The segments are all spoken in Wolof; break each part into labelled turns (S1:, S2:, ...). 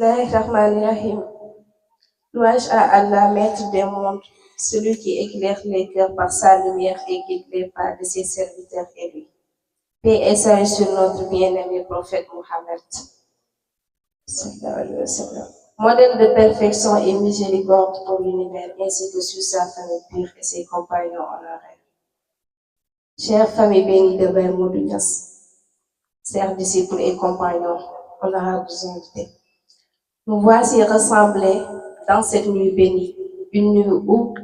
S1: Bismillahirrahmanirrahim. Louange à Allah, maître des mondes, celui qui éclaire les cœurs par sa lumière et guide les pas de ses serviteurs élus. Paix et salut sur notre bien-aimé prophète Mohammed. Sallallahu alayhi wa sallam. Modèle de perfection et miséricorde pour l'univers, ainsi que sur sa famille pure et ses compagnons honoraires. Chère famille bénie de Baye Modou Niass, chers disciples et compagnons, honorables invités. Nous voici rassemblés dans cette nuit bénie, une nuit où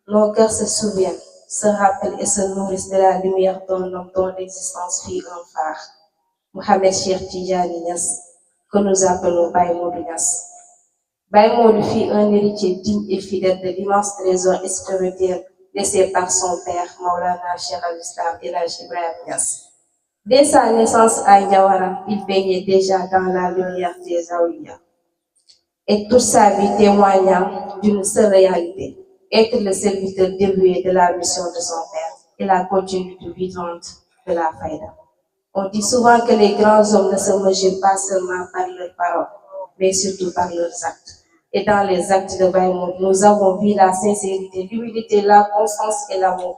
S1: nos cœurs se souviennent, se rappellent et se nourrissent de la lumière d'un homme dont l'existence fit un phare, Mohamed Cheikh Tidjani Niass, que nous appelons Baye Modou Niass. Baye Modou fut un héritier digne et fidèle de l'immense trésor spirituel laissé par son père, Maulana Cheikh al-Islam El-Hadji Ibrahima Niass. Dès sa naissance à Ndiawara, il baignait déjà dans la lumière des Awliya. Et toute sa vie témoignant d'une seule réalité, être le serviteur dévoué de la mission de son père et la continuité vivante de la faïda. On dit souvent que les grands hommes ne se mesurent pas seulement par leurs paroles, mais surtout par leurs actes. Et dans les actes de Baye Modou, nous avons vu la sincérité, l'humilité, la constance et l'amour.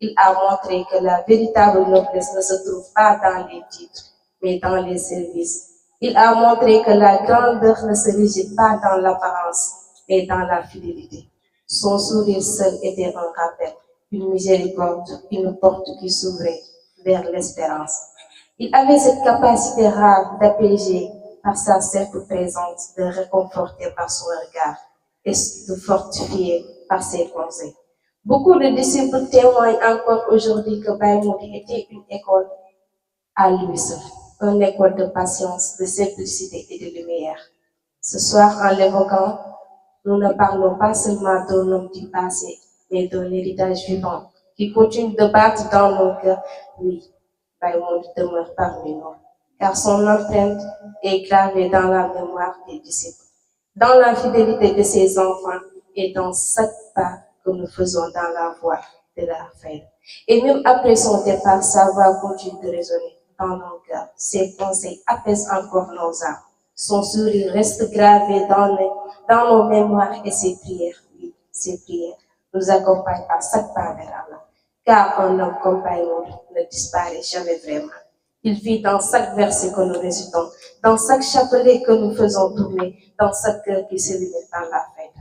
S1: Il a montré que la véritable noblesse ne se trouve pas dans les titres, mais dans les services. Il a montré que la grandeur ne se régit pas dans l'apparence, mais dans la fidélité. Son sourire seul était un rappel, une miséricorde, une porte qui s'ouvrait vers l'espérance. Il avait cette capacité rare d'apaiser par sa simple présence, de réconforter par son regard et de fortifier par ses conseils. Beaucoup de disciples témoignent encore aujourd'hui que Baye Modou était une école à lui seul, une école de patience, de simplicité et de lumière. Ce soir, en l'évoquant, nous ne parlons pas seulement d'un homme du passé, mais d'un héritage vivant qui continue de battre dans nos cœurs. Oui, Baye Modou demeure parmi nous, car son empreinte est gravée dans la mémoire des disciples, dans la fidélité de ses enfants et dans chaque pas que nous faisons dans la voie de la faïda. Et même après son départ, sa voix continue de résonner dans nos cœurs. Ses conseils apaisent encore nos âmes. Son sourire reste gravé dans nos mémoires et ses prières, oui, ses prières nous accompagnent à chaque pas vers Allah. Car un homme comme Baye Modou ne disparaît jamais vraiment. Il vit dans chaque verset que nous récitons, dans chaque chapelet que nous faisons tourner, dans chaque cœur qui s'illumine dans la fête.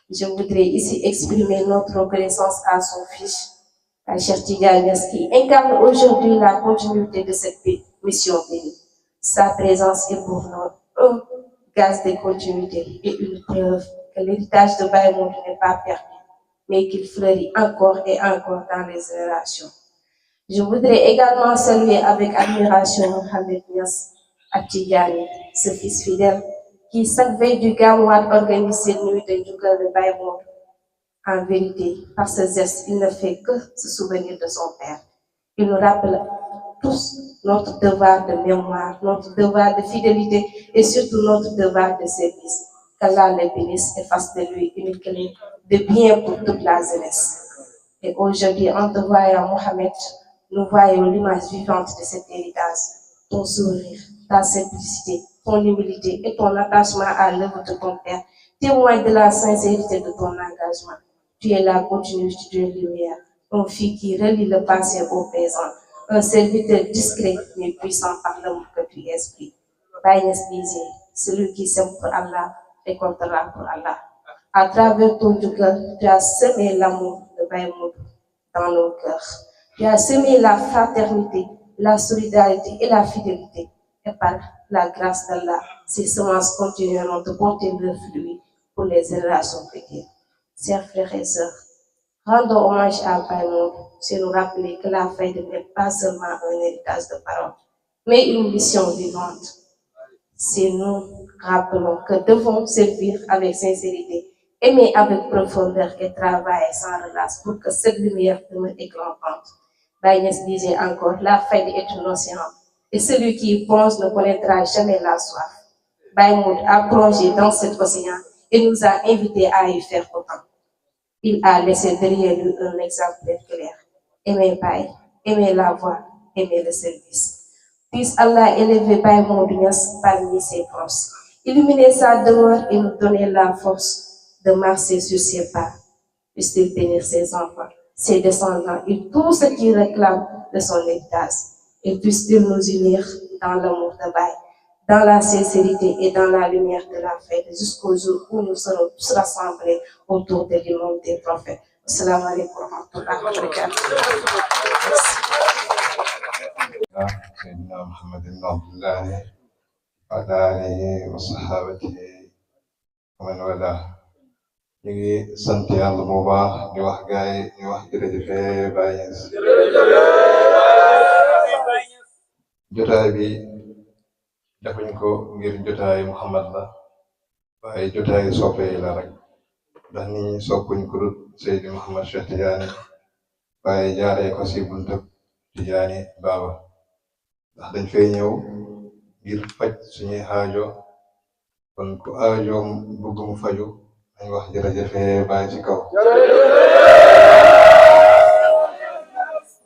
S1: Je voudrais ici exprimer notre reconnaissance à son fils, à Cheikh Tidjani Niass, qui incarne aujourd'hui la continuité de cette mission bénie. Sa présence est pour nous un gage de continuité et une preuve que l'héritage de Baye Modou n'est pas perdu, mais qu'il fleurit encore et encore dans les générations. Je voudrais également saluer avec admiration Mohamed Niass Tidjani, ce fils fidèle, qui chaque veille du Gamouad organise cette nuit de Njukkal de Baye Modou. En vérité, par ce geste, il ne fait que se souvenir de son père. Il nous rappelle tous notre devoir de mémoire, notre devoir de fidélité et surtout notre devoir de service. Qu'Allah le bénisse et fasse de lui une clé de bien pour toute la jeunesse. Et aujourd'hui, en te voyant, Mohamed, nous voyons l'image vivante de cet héritage, ton sourire, ta simplicité, ton humilité et ton attachement à l'œuvre de ton père témoignent de la sincérité de ton engagement. Tu es la continuité de lumière, un fils qui relie le passé au présent, un serviteur discret mais puissant par l'amour que tu exprimes. Baye Niass disait, celui qui sème pour Allah récoltera pour Allah. À travers ton cœur, tu as semé l'amour de Baye Modou dans nos cœurs. Tu as semé la fraternité, la solidarité et la fidélité. Et par la grâce d'Allah, ces semences continueront de porter leur fruit pour les générations futures. Chers frères et sœurs, rendons hommage à Baye Modou, c'est nous rappeler que la faïda n'est pas seulement un héritage de parole, mais une mission vivante. Si nous rappelons que devons servir avec sincérité, aimer avec profondeur et travailler sans relâche pour que cette lumière demeure éclatante. Baye Niass disait encore, la faïda est un océan, et celui qui y plonge ne connaîtra jamais la soif. Baye Modou a plongé dans cet océan et nous a invités à y faire autant. Il a laissé derrière lui un exemple clair. Aimez Baye, aimez la voix, aimez le service. Puisse Allah élever Baye Modou Niass parmi ses proches illuminer sa demeure et nous donner la force de marcher sur ses pas. Puisse-t-il bénir ses enfants, ses descendants et tout ce qui réclame de son héritage. Et puisse-t-il nous unir dans l'amour de Baye, dans la sincérité et dans la lumière de la fête, jusqu'au jour où nous serons tous rassemblés autour de l'imam des prophètes. Assalamu alaikum wa rahmatullahi wa barakatuh.
S2: سيدنا محمد بن عبد الله وعلى آله وصحابته ومن والاه ñu ngi sant yàlla bu baax di wax gaay ñu wax jërëjëf Baye Niass jotaay bi defuñ ko ngir jotaay Muhammad la waaye jotaay soppe yi la rek ndax nit ñi soppuñ ko dut Seydi Muhammad Cheikh Tidiane waaye jaaree ko si buntu Tidiane Baba ndax dañ fay ñëw ngir faj suñuy aajo kon ku aajo bëgg mu faju dañ wax jërëjëf Baye ci kaw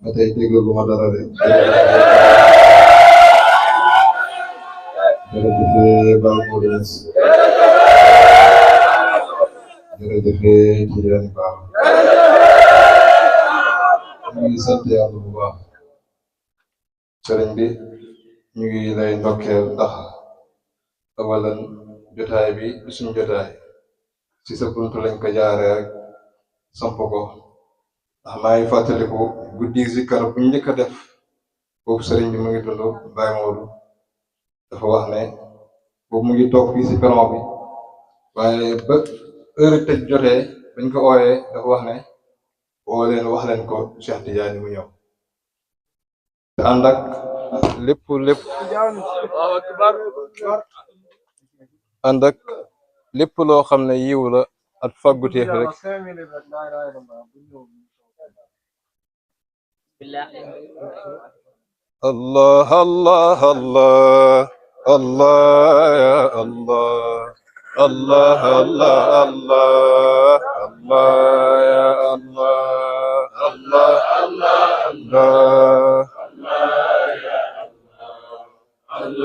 S2: ba tey dégguma dara de jërëjëf Baye Modou Niass jërëjëf Tidiane Baba ñu ngi sant yàlla bu baax sëriñ bi ñu ngi lay ndokkeel ndax awalan jotaay bi suñu jotaay ci sa buntu lañ ko jaaree rek samp ko ndax maa ngi fàttaliku guddi zikkar bu njëkk a def boobu sëriñ bi mu ngi dund Baye Modou dafa wax ne boobu mu ngi toog fii ci peron bi waaye ba heure tëj jotee bañ ko ooyee dafa wax ne oo leen wax leen ko Cheikh Tidiane mu ñëw te ànd ak lépp ànd ak lépp loo xam ne yiw la ak fàgguteef rek Allah Allah Allah Allah ya Allah Allah Allah Allah Allah ya Allah Allah Allah Allah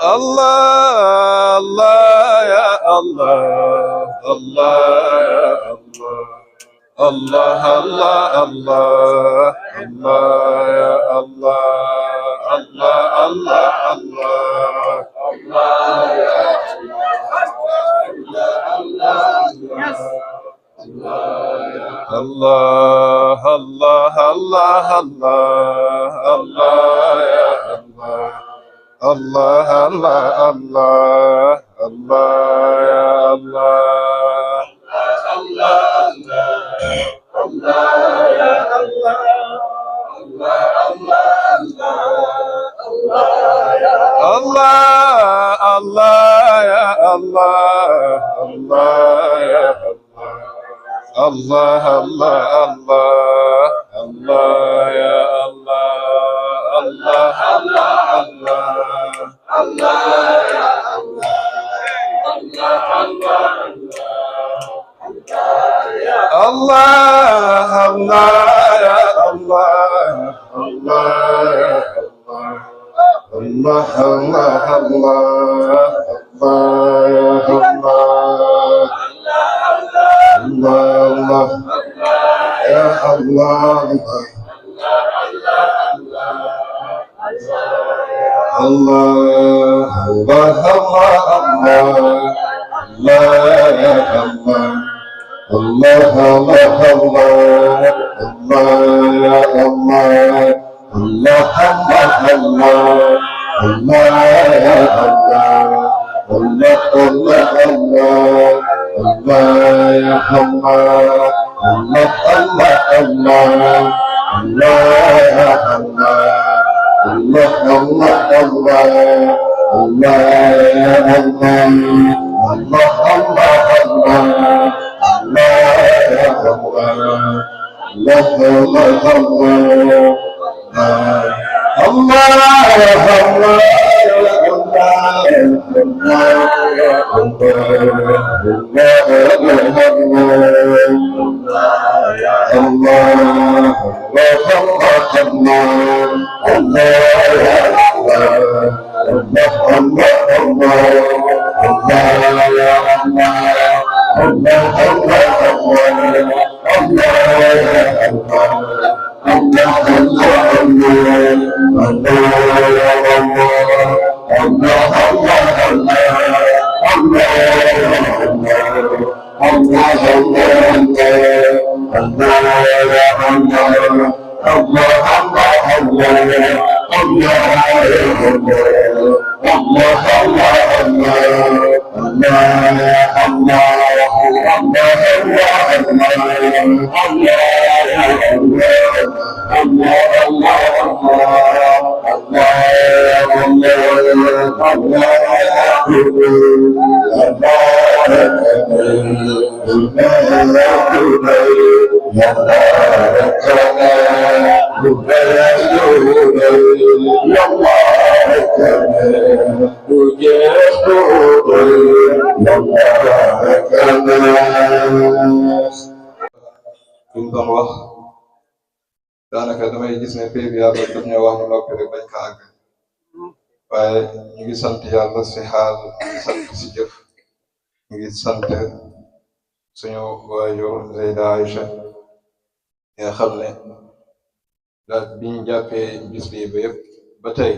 S2: Allah ya Allah Allah ya Allah Allah Allah Allah Allah ya Allah Allah Allah Allah Allah ya Allah Allah Allah Allah Allah ya Allah Allah Allah Allah Allah ya Allah Allah Allah ya Allah Allah ya Allah Allah Allah Allah ya Allah Allah Allah Allah ya Allah Allah ya Allah Allah ya Allah Allah Allah Allah ya Allah Allah ya Allah Allah Allah Allah ya Allah Allah Allah Allah ya Allah Allah Allah Allah ya Allah Allah Allah Allah Allah ya Allah Allah Allah Allah Allah ya Allah Allah Allah Allah Allah ya Allah Allah Allah Allah Allah ya Allah Allah Allah Allah buñ doon wax daanaka damay gis ne pay bi yàlla daf ñoo wax ñu noppi rek bañ ko àgg waaye ñu ngi sant yàlla si xaal ñu ngi sant si jëf ñu ngi sant suñu waajur Zeyda Aïcha nga xam ne daal biñ jàppee bis bi ba yëpp ba tey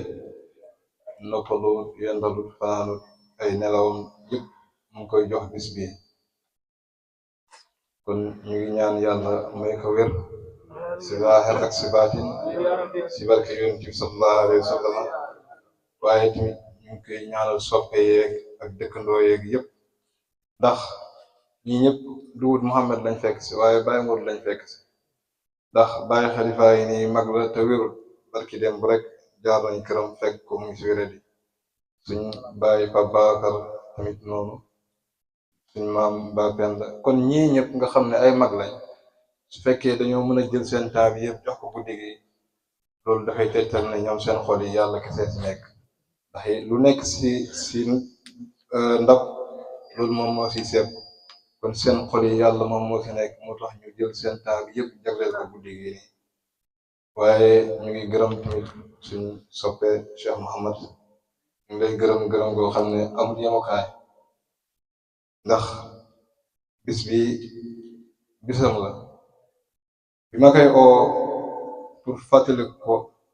S2: noppalu yendalu fanaanu ay nelawam yëpp mu ngi koy jox bis bi kon ñu ngi ñaan yàlla may ko wér si zaahir ak si baatin si barke yonent bi sallallahu alayhi wa sallam waaye tamit ñu ngi koy ñaanal soppe yeeg ak dëkkandoo yeeg yëpp ndax ñi ñëpp duwut Muhammad lañ fekk si waaye Baye Mouride lañ fekk si ndax Baye Khalifa yi nii mag la te wérul barki dem bu rek jaar nañ këram fekk ko mu ngi si wéradi suñ Baye Pape Bakar tamit noonu suñ maam Ba Penda kon ñii ñëpp nga xam ne ay mag lañ su fekkee dañoo mën a jël seen temps bi yëpp jox ko guddi gi loolu dafay tegtal ne ñoom seen xol yi yàlla kese ci nekk ndax lu nekk si ndab loolu moom moo si seet kon seen xol yi yàlla moom moo si nekk moo tax ñu jël seen temps bi yëpp jagleel ko guddi gi nii waaye ñu ngi gërëm tamit suñ soppe Cheikh Mouhamad ñu ngi lay gërëm goo xam ne amul yemukaay ndax bis bi bisam la bi ma koy oo pour fàttali ko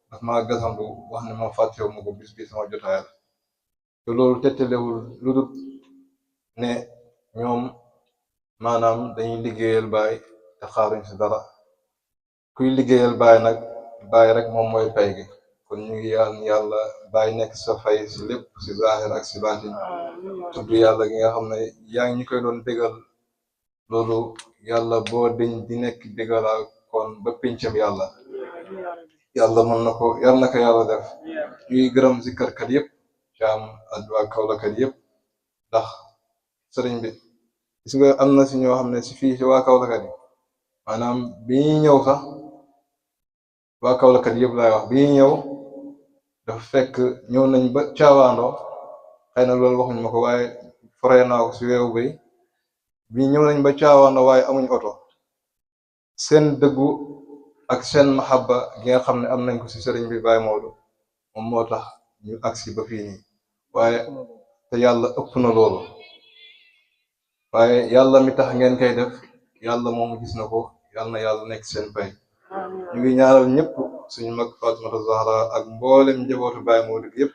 S2: daf ma gasandu wax ne ma fàttewu ma ko bis bi sama jotaay la te loolu tettalewul lu dul ne ñoom maanaam dañuy liggéeyal baay te xaaruñ si dara kuy liggéeyal baay nag baay rek moom mooy pay gi kon ñu ngi yàlla baay nekk sa fay si lépp si zaahir ak si baatin tudd yàlla gi nga xam ne yaa ngi ñu koy doon bégal loolu yàlla boo deñ di nekk bégala kon ba pincam yàlla mën na ko yàlla na ko yàlla def ñuy gërëm si kërkat yëpp caam ak waa kawlakat yëpp ndax sëriñ bi gis nga am na si ñoo xam ne si fii si waa kawlakat yi maanaam bi ñuy ñëw sax waa kawlakat yëpp laay wax bi ñuy ñëw dafa fekk ñëw nañ ba caawaandoo xëy na loolu waxuñ ma ko waaye foree naa ko si weewu bay bi ñëw nañ ba caawaandoo waaye amuñ oto seen dëggu ak seen mahabba gi nga xam ne am nañ ko si sëriñ bi Baye Maodo moom moo tax ñu agsi ba fii nii waaye te yàlla ëpp na loolu waaye yàlla mi tax ngeen koy def yàlla moom gis na ko yàlla na yàlla nekk seen pay ñu ngi ñaanal ñëpp suñu mag Fatimata Zahra ak mboolem njabootu Baye Maodo yëpp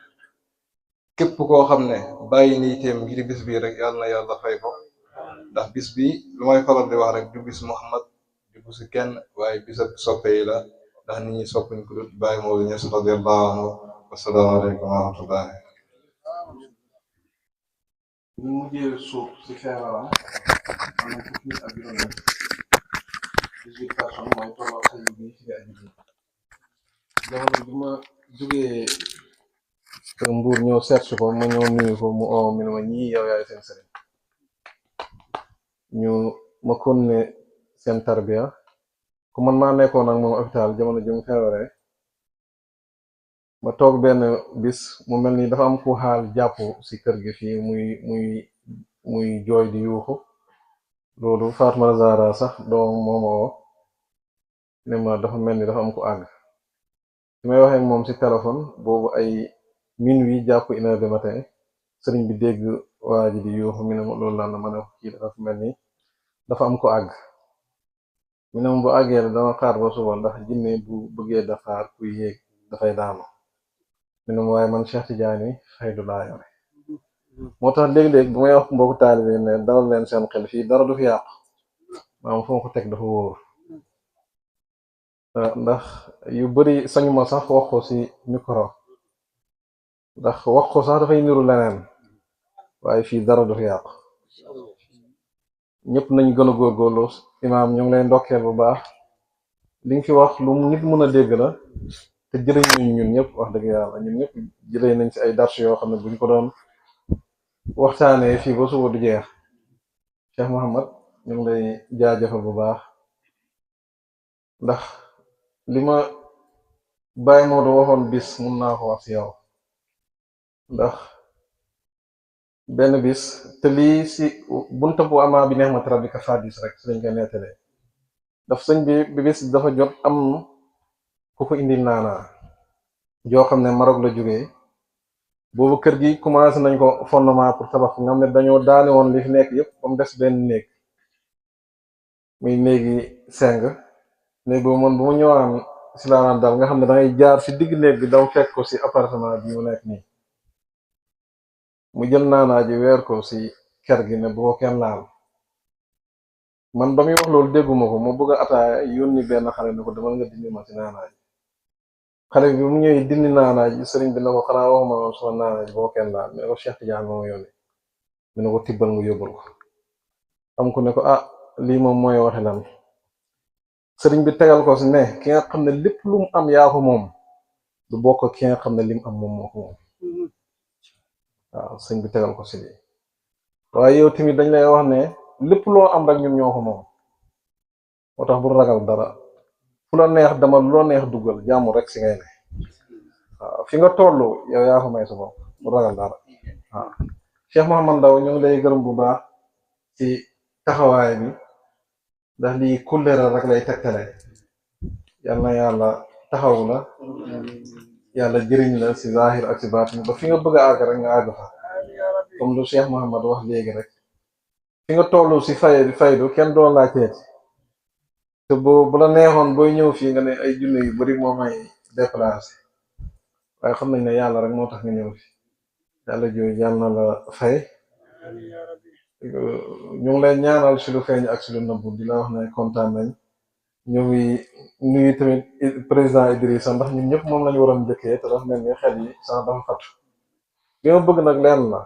S2: képp koo xam ne bàyyi ni itam ngir bis bi rek yàlla na yàlla fay ko ndax bis bi lu may faral di wax rek du bis Muhammad du bisu kenn waaye bis ak soppe yi la ndax nit ñi soppuñ ko dut Baye Maodo Niass radiyallahu anhu wasalaamaaleykum wa rahmatullahi ñu mujjee suuf si feebaram am na fukki nit ak juróom 18 personnes mooy tolloo sëñ bi fi aju jamono bi ma jógee kër Mbuur ñëw seet si ko ma ñëw nuyu ko mu oo mi ne ma ñii yow yaay seen sëriñ ñu ma kon ne seen tarbiya ku man maa nekkoon ak moom hôpital jamono ji mu feebaree ma toog benn bis mu mel ni dafa am ku xaal jàpp si kër gi fii muy jooy di yuuxu loolu Fatma Zahra sax doom mooma woo ne ma dafa mel ni dafa am ku àgg su may waxee moom si téléphone boobu ay
S3: minuit jàpp 1 heure du matin sëriñ bi dégg waa ji di yuuxu mi ne ma loolu lan la ma ne ko kii dafa mel ni dafa am ko àgg mi ne ma bu àggee dama xaar ba suba ndax jinne bu bëggee dafaar kuy yéeg dafay daanu mi ne ma waaye man Cheikh Tidiane faydu laa yore moo tax léeg-léeg bu may wax mbokku taalibe ne dalal leen seen xel fii dara du fi yàqu maanaam fu ma ko teg dafa wóor ndax yu bari sañuma sax wax ko ci micro ndax wax ko sax dafay niru leneen waaye fii dara du fi yàqu ñëpp nañ gën a góorgóorlu imaam ñu ngi lay ndokkeel bu baax li nga fi wax lu nit mën a dégg la te jëriñ nañ ñun ñëpp wax dëgg yàlla ñun ñëpp jëlee nañ ci ay dars yoo xam ne buñ ko doon waxtaanee fii ba suba du jeex Cheikh Mouhamad ñu ngi lay jaajëfal bu baax ndax li ma Baye Modou waxoon bis mun naa ko wax ci yow ndax benn bis te lii ci bunta bu amaa bi neex ma rabbika fadis rek ci lañ koy nettalee daf sëñ bi bis dafa jot am ku ko indi naanaa joo xam ne Maroc la jógee boobu kër gi commencé nañ ko fondement pour tabax nga xam ne dañoo daane woon li fi nekk yëpp ba mu des benn néeg muy néegi seng néeg boobu man bu mu ñëwaan ci laanaan daal nga xam ne dangay jaar ci digg néeg bi dam fekk ko ci appartement bi mu nekk nii mu jël naanaa ji weer ko ci kër gi ne bu ko kenn laal man ba muy wax loolu dégguma ko mu bëgg a ataaya yónni benn xale ne ko demal nga dindi ma ci naanaa ji xale bi mu ñëwee dindi naanaa ji sëriñ bi ne ko xanaa waxuma noonu sama naanaa ji boo kenn laal mu ne ko Cheikh Tidiane moo ma yónni mu ne ko tibbal nga yóbbul ko am ku ne ko ah lii moom mooy waxe lan sëriñ bi tegal ko ci ne ki nga xam ne lépp lu mu am yaa ko moom du bokk ki nga xam ne lim am moom moo ko moom waaw sëriñ bi tegal ko ci lii waaye yow tamit dañ lay wax ne lépp loo am rek ñun ñoo ko moom moo tax bu ragal dara fu la neex dama lu la neex duggal jàmm rek ci ngay ne waaw fi nga toll yow yaa ko may sa bopp bu ragal dara waaw Cheikh Mouhamad Ndaw ñu ngi lay gërëm bu baax ci taxawaay bi ndax lii kulleera rek lay tegtale yal na yàlla taxaw la yàlla jëriñ la ci zahir ak ci baatin ba fi nga bëgg a àgg rek nga àgg fa comme lu Cheikh Mouhamad wax léegi rek fi nga toll ci faydu kenn doon laa teet te bu la neexoon booy ñëw fii nga ne ay junne yu bari moo may déplacé waaye xam nañ ne yàlla rek moo tax nga ñëw fi yàlla jooju yàlla na la fay ñu ngi lay ñaanal ci lu feeñ ak ci lu nëbbu di la wax ne kontaan nañ ñu ngi nuyu tamit président Idrissa ndax ñun ñëpp moom lañu waroon njëkkee te dafa mel ni xel yi sax dafa fatu li ma bëgg nag leen la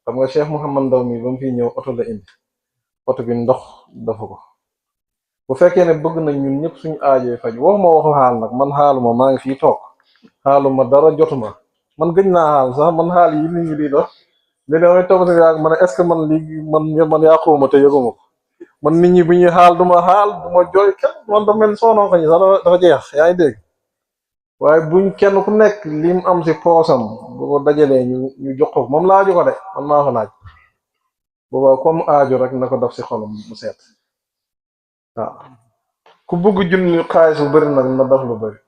S3: xam nga Cheikh Mouhamad Ndaw mi ba mu fiy ñëw oto la indi oto bi ndox dafa ko bu fekkee ne bëgg nañ ñun ñëpp suñu aajoy faj waxuma waxu xaal nag man xaaluma maa ngi fii toog xaaluma dara jotuma man gëj naa xaal sax man xaal yi nit ñi di dox léegi damay toog si yaag ma ne est-ce que man lii man yàquwuma te yëguma ko man nit ñi bu ñuy xaal duma xaal duma jooy kenn man dafa mel soonoo ko ñi sax dafa jeex yaa ngi dégg waaye buñ kenn ku nekk lim am si poosam bu ko dajalee ñu jox ko moom laaju ko de man maa ko laaj booba comme aajo rek na ko def si xolam mu seet waaw ku bëgg junni xaalis bu bëri nag na def lu bëri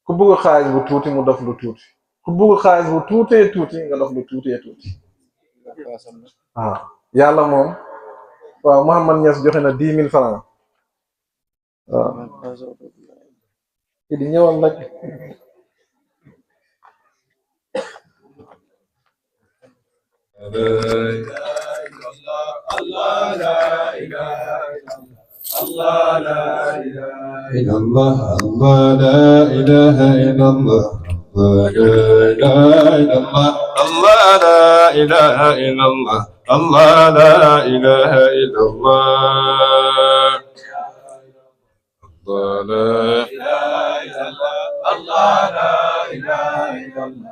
S3: ku bëgg xaalis bu tuuti mu def lu tuuti ku bëgg xaalis bu tuutee tuuti nga def lu tuutee tuuti waaw yàlla moom waaw Mouhamad Niass joxe na 10 000 francs waaw di ñëwal nag
S2: الله لا إله إلا الله الله لا إله إلا الله الله لا إله إلا الله الله لا إله إلا الله الله لا إله إلا الله الله لا إله إلا الله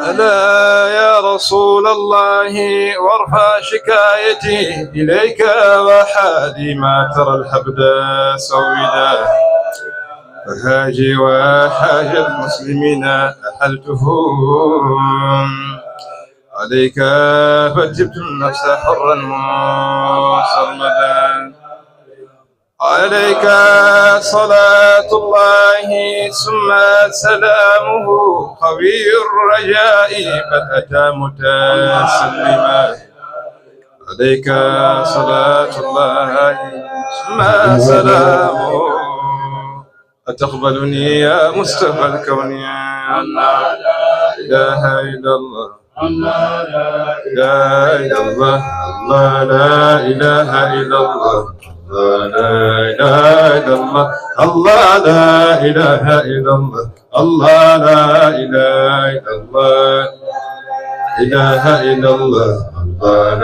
S2: ألا يا رسول الله وارفع شكايتي إليك وحادي ما ترى الحبد سودا فهاجي وحاج المسلمين أحلتهم عليك فجبت النفس حرا مصمدا عليك صلاة الله ثم سلامه قوي الرجاء بل أتى متسلما عليك صلاة الله ثم سلامه أتقبلني يا مصطفى الكون يا لا إله إلا الله لا إله إلا الله لا إله إلا الله لا إله إلا الله الله لا إله إلا الله الله لا إله إلا الله إله إلا الله الله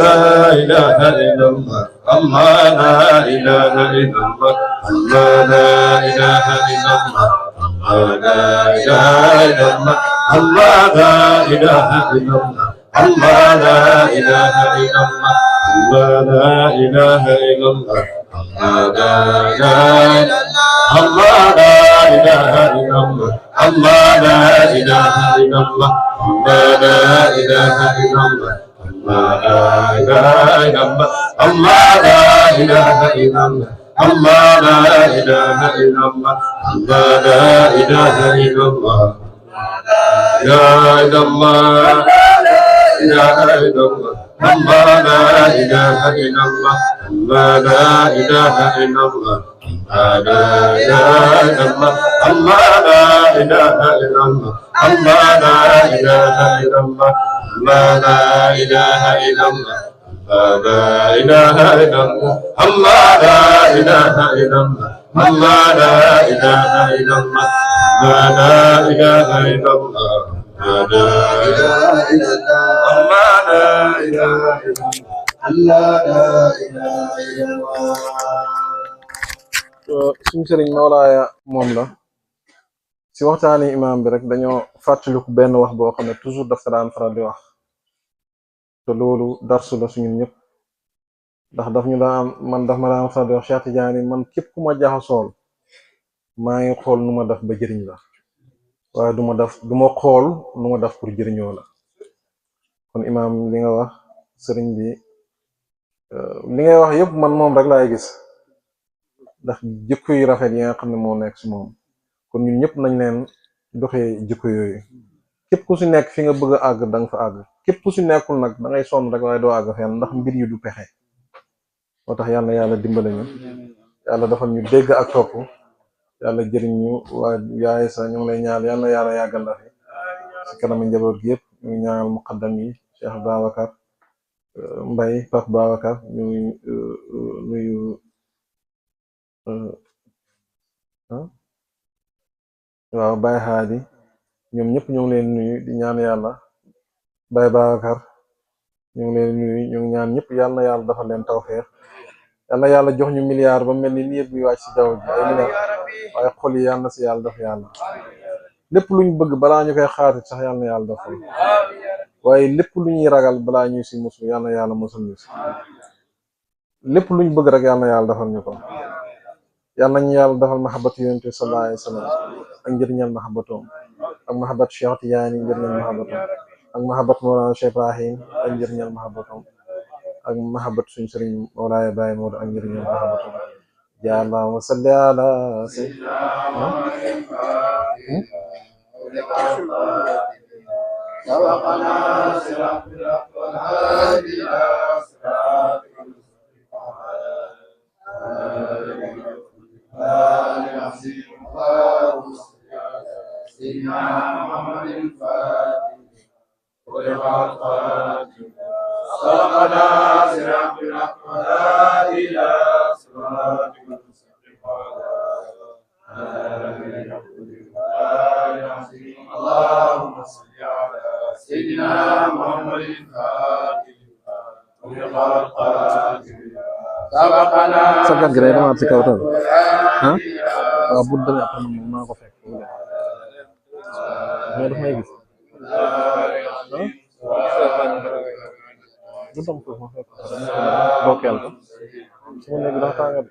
S2: لا إله إلا الله الله لا إله إلا الله الله لا إله إلا الله الله لا إله إلا الله الله لا إله إلا الله الله لا إله إلا الله الله لا إله إلا الله الله لا إله إلا الله الله لا إله إلا الله الله لا إله إلا الله الله لا إله إلا الله الله لا إله إلا الله الله لا إله إلا الله الله لا إله إلا الله لا إله إلا الله لا إله إلا الله الله لا إله إلا الله الله لا إله إلا الله الله لا إله إلا الله الله لا إله إلا الله الله لا إله إلا الله الله لا إله إلا الله الله لا إله إلا الله الله لا إله إلا الله الله لا إله إلا الله الله لا إله إلا الله لا إله إلا الله الله لا إله إلا الله الله لا إله إلا الله
S3: suñu sëriñ Mawlaaya moom la si waxtaani imaam bi rek dañoo fàttaliku benn wax boo xam ne toujours daf ko daan faral di wax te loolu darsu la suñu ñëpp ndax daf ñu daan daf ma daan faral di wax Cheikh Tidiane man képp ku ma jaxasool maa ngi xool nu ma def ba jëriñ la waaye du ma xool nu ma def pour jëriñoo la kon imaam li nga wax sëriñ bi li ngay wax yëpp man moom rek laay gis ndax jikko yu rafet yi nga xam ne moo nekk si moom kon ñun ñëpp nañ leen doxee jikko yooyu képp ku si nekk fi nga bëgg a àgg da nga fa àgg képp ku si nekkul nag da ngay sonn rek waaye doo àgg fenn ndax mbir yi du pexe moo tax yàlla yàlla dimbale ñu yàlla dafa ñu dégg ak topp yàlla jëriñ ñu waa yaay sa ñu ngi lay ñaan yàlla yàlla yàggal la fi si kanam njaboot gi yëpp ñu ngi ñaanal muqaddam yi Cheikh Babacar Mbaye Pape Babacar ñu ngi nuyu waaw Baye Haadi ñoom ñëpp ñu ngi leen nuyu di ñaan yàlla Baye Babacar ñu ngi leen nuyu ñu ngi ñaan ñëpp yàlla na yàlla dafa leen tawfeex yàlla yàlla jox ñu milliard ba mel ni niir bi wàcc ci jaww ji ay milliard waaye xol yi yàlla na si yàlla def yàlla lépp luñ bëgg balaa ñu koy xaarit sax yàlla na yàlla defal waaye lépp lu ñuy ragal balaa ñuy si musul yàlla na yàlla musul ñu si lépp luñ bëgg rek yàlla na yàlla defal ñu ko yàlla nañu yàlla defal mahabbatu yonent bi sallallahu alayhi wa sallam ak njëriñal mahabbatoom ak mahabbat Cheikh Tidiane njëriñal mahabbatoom ak mahabbat Mawlana Cheikh Ibrahim ak njëriñal mahabbatoom ak mahabbat suñu sëriñ Mawlaaya Baye Modou ak njëriñal mahabbatoom ya Allahumma salli ala
S2: سيدنا محمد الفاتح ولقد سبقنا صراط الأقوال إلى صراط المستقيم اللهم صل على سيدنا محمد الفاتح ولقد سبقنا
S3: sakat gi day demaat si kaw tam waaw bu demee après moom naa ko fekk mais daf may gis du dem foofu ma fekk bokkeel ko su ma nekk dafa tànga de